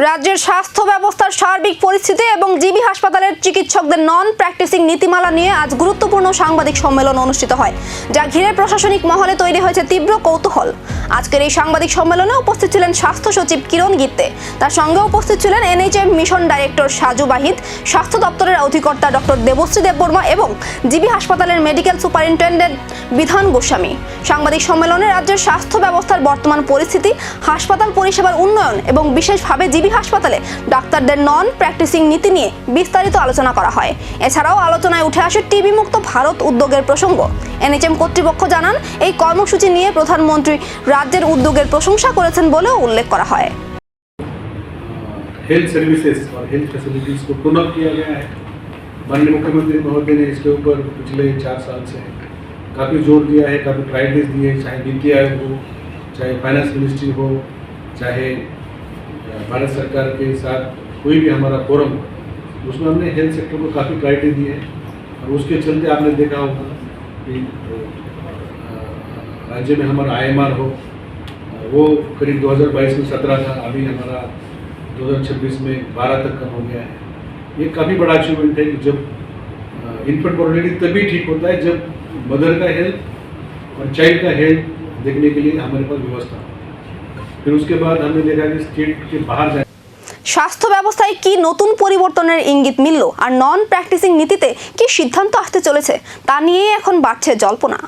রাজ্যের স্বাস্থ্য ব্যবস্থার সার্বিক পরিস্থিতি এবং জিবি হাসপাতালের চিকিৎসকদের নন প্র্যাকটিসিং নীতিমালা নিয়ে আজ গুরুত্বপূর্ণ সাংবাদিক সম্মেলন অনুষ্ঠিত হয়, যা ঘিরে প্রশাসনিক মহলে তৈরি হয়েছে তীব্র কৌতূহল। আজকের এই সাংবাদিক সম্মেলনে উপস্থিত ছিলেন স্বাস্থ্য সচিব কিরণ গিত্তে, তার সঙ্গে উপস্থিত ছিলেন এনএইচএম মিশন ডাইরেক্টর সাজু বাহিদ, স্বাস্থ্য দপ্তরের অধিকর্তা ডক্টর দেবশ্রী দেববর্মা এবং জিবি হাসপাতালের মেডিকেল সুপারিনটেন্ডেন্ট বিধান গোস্বামী। সাংবাদিক সম্মেলনে রাজ্যের স্বাস্থ্য ব্যবস্থার বর্তমান পরিস্থিতি, হাসপাতাল পরিষেবার উন্নয়ন এবং বিশেষভাবে জিবি হাসপাতালে ডাক্তারদের নন প্র্যাকটিসিং নীতি নিয়ে বিস্তারিত আলোচনা করা হয়। এছাড়াও আলোচনায় উঠে আসে টিবি মুক্ত ভারত উদ্যোগের প্রসঙ্গ। এনএইচএম কর্তৃপক্ষ জানান, এই কর্মসূচি নিয়ে প্রধানমন্ত্রী রাজ্যের উদ্যোগের প্রশংসা করেছেন বলেও উল্লেখ করা হয়। हेल्थ सर्विसेज और हेल्थ फैसिलिटीज़ को पुनः किया गया है। माननीय मुख्यमंत्री महोदय ने इसके ऊपर पिछले 4 साल से काफ़ी जोर दिया है, काफ़ी प्रायोरिटीज दिए, चाहे नीति आयोग हो, चाहे फाइनेंस मिनिस्ट्री हो, चाहे भारत सरकार के साथ कोई भी हमारा फोरम हो, उसमें हमने हेल्थ सेक्टर को काफ़ी प्रायोरिटी दी है। और उसके चलते आपने देखा होगा कि राज्य में हमारा IMR हो, वो करीब 2022 में 17 था, अभी हमारा 2026 में 12 तक कम हो गया है। ये काफ़ी बड़ा अचीवमेंट है कि जब इन्फेंट मोर्टेलिटी तभी ठीक होता है जब मदर का हेल्थ और चाइल्ड का हेल्थ देखने के लिए हमारे पास व्यवस्था हो। फिर उसके बाद हमने देखा कि स्टेट के बाहर जाए। স্বাস্থ্য ব্যবস্থায় কি নতুন পরিবর্তনের ইঙ্গিত মিলল আর নন প্র্যাকটিসিং নীতিতে কি সিদ্ধান্ত আসতে চলেছে তা নিয়েই এখন বাড়ছে জল্পনা।